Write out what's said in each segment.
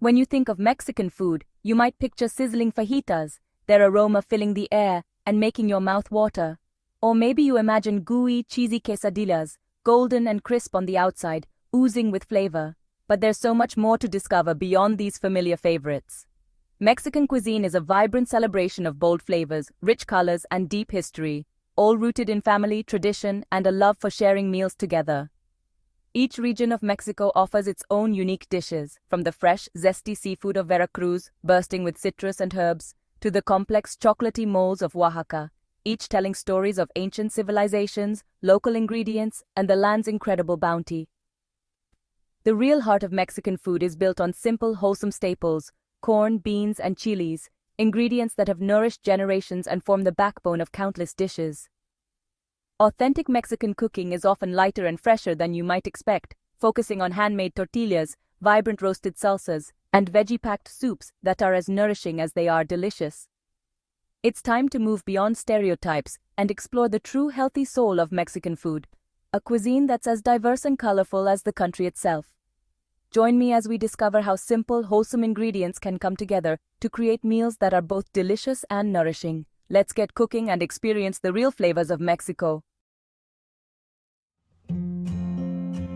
When you think of Mexican food, you might picture sizzling fajitas, their aroma filling the air and making your mouth water. Or maybe you imagine gooey, cheesy quesadillas, golden and crisp on the outside, oozing with flavor. But there's so much more to discover beyond these familiar favorites. Mexican cuisine is a vibrant celebration of bold flavors, rich colors, and deep history, all rooted in family, tradition, and a love for sharing meals together. Each region of Mexico offers its own unique dishes, from the fresh, zesty seafood of Veracruz, bursting with citrus and herbs, to the complex, chocolatey moles of Oaxaca, each telling stories of ancient civilizations, local ingredients, and the land's incredible bounty. The real heart of Mexican food is built on simple, wholesome staples: corn, beans, and chiles, ingredients that have nourished generations and form the backbone of countless dishes. Authentic Mexican cooking is often lighter and fresher than you might expect, focusing on handmade tortillas, vibrant roasted salsas, and veggie-packed soups that are as nourishing as they are delicious. It's time to move beyond stereotypes and explore the true healthy soul of Mexican food, a cuisine that's as diverse and colorful as the country itself. Join me as we discover how simple, wholesome ingredients can come together to create meals that are both delicious and nourishing. Let's get cooking and experience the real flavors of Mexico.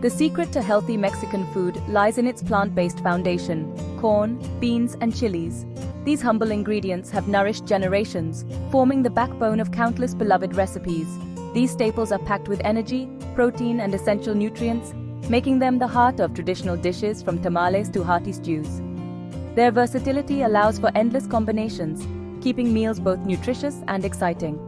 The secret to healthy Mexican food lies in its plant-based foundation: corn, beans, and chilies. These humble ingredients have nourished generations, forming the backbone of countless beloved recipes. These staples are packed with energy, protein, and essential nutrients, making them the heart of traditional dishes from tamales to hearty stews. Their versatility allows for endless combinations, keeping meals both nutritious and exciting.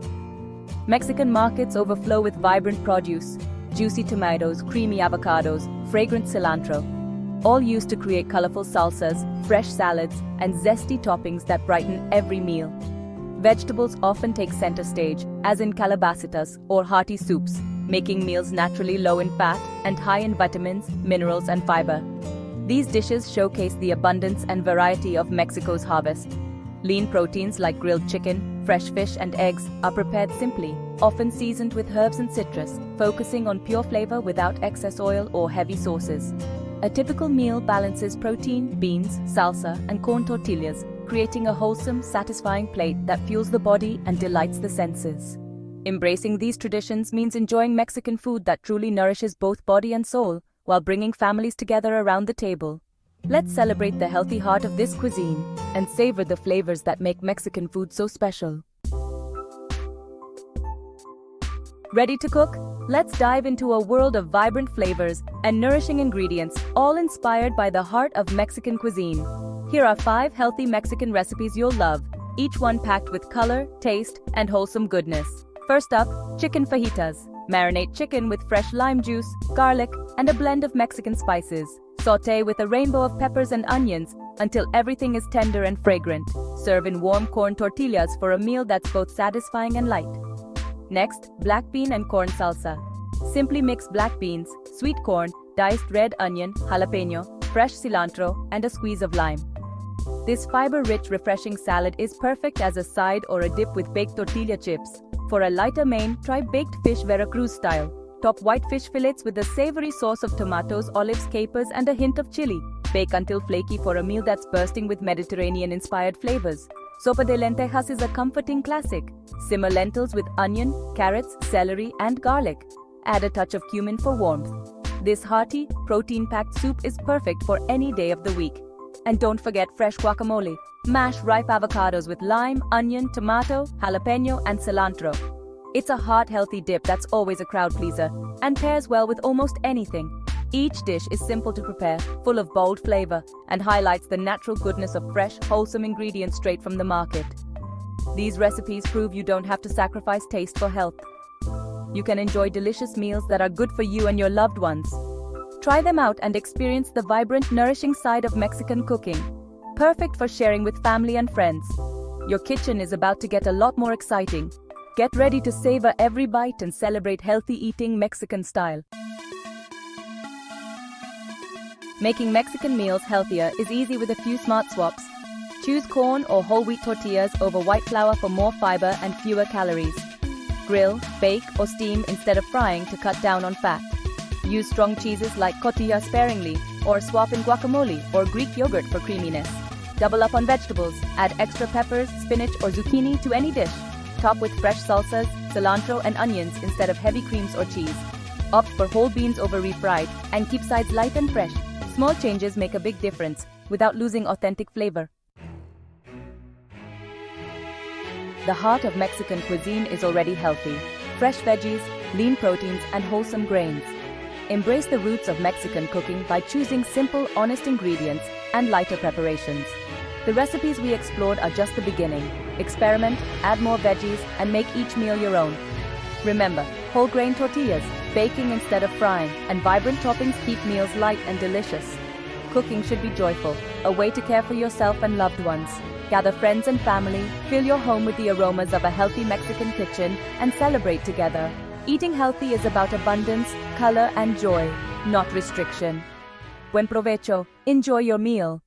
Mexican markets overflow with vibrant produce: juicy tomatoes, creamy avocados, fragrant cilantro, all used to create colorful salsas, fresh salads, and zesty toppings that brighten every meal. Vegetables often take center stage, as in calabacitas or hearty soups, making meals naturally low in fat and high in vitamins, minerals, and fiber. These dishes showcase the abundance and variety of Mexico's harvest. Lean proteins like grilled chicken, fresh fish, and eggs are prepared simply, often seasoned with herbs and citrus, focusing on pure flavor without excess oil or heavy sauces. A typical meal balances protein, beans, salsa, and corn tortillas, creating a wholesome, satisfying plate that fuels the body and delights the senses. Embracing these traditions means enjoying Mexican food that truly nourishes both body and soul, while bringing families together around the table. Let's celebrate the healthy heart of this cuisine and savor the flavors that make Mexican food so special. Ready to cook? Let's dive into a world of vibrant flavors and nourishing ingredients, all inspired by the heart of Mexican cuisine. Here are 5 healthy Mexican recipes you'll love, each one packed with color, taste, and wholesome goodness. First up, chicken fajitas. Marinate chicken with fresh lime juice, garlic, and a blend of Mexican spices. Sauté with a rainbow of peppers and onions until everything is tender and fragrant. Serve in warm corn tortillas for a meal that's both satisfying and light. Next, black bean and corn salsa. Simply mix black beans, sweet corn, diced red onion, jalapeno, fresh cilantro, and a squeeze of lime. This fiber-rich, refreshing salad is perfect as a side or a dip with baked tortilla chips. For a lighter main, try baked fish Veracruz-style. Top white fish fillets with a savory sauce of tomatoes, olives, capers, and a hint of chili. Bake until flaky for a meal that's bursting with Mediterranean-inspired flavors. Sopa de lentejas is a comforting classic. Simmer lentils with onion, carrots, celery, and garlic. Add a touch of cumin for warmth. This hearty, protein-packed soup is perfect for any day of the week. And don't forget fresh guacamole. Mash ripe avocados with lime, onion, tomato, jalapeno, and cilantro. It's a heart-healthy dip that's always a crowd pleaser and pairs well with almost anything. Each dish is simple to prepare, full of bold flavor, and highlights the natural goodness of fresh, wholesome ingredients straight from the market. These recipes prove you don't have to sacrifice taste for health. You can enjoy delicious meals that are good for you and your loved ones. Try them out and experience the vibrant, nourishing side of Mexican cooking. Perfect for sharing with family and friends. Your kitchen is about to get a lot more exciting. Get ready to savor every bite and celebrate healthy eating Mexican style. Making Mexican meals healthier is easy with a few smart swaps. Choose corn or whole wheat tortillas over white flour for more fiber and fewer calories. Grill, bake, or steam instead of frying to cut down on fat. Use strong cheeses like cotija sparingly Or swap in guacamole or Greek yogurt for creaminess. Double up on vegetables, add extra peppers, spinach, or zucchini to any dish. Top with fresh salsas, cilantro, and onions instead of heavy creams or cheese. Opt for whole beans over refried, and keep sides light and fresh. Small changes make a big difference, without losing authentic flavor. The heart of Mexican cuisine is already healthy. Fresh veggies, lean proteins, and wholesome grains. Embrace the roots of Mexican cooking by choosing simple, honest ingredients and lighter preparations. The recipes we explored are just the beginning. Experiment, add more veggies, and make each meal your own. Remember, whole grain tortillas, baking instead of frying, and vibrant toppings keep meals light and delicious. Cooking should be joyful, a way to care for yourself and loved ones. Gather friends and family, fill your home with the aromas of a healthy Mexican kitchen, and celebrate together. Eating healthy is about abundance, color, and joy, not restriction. Buen provecho, enjoy your meal.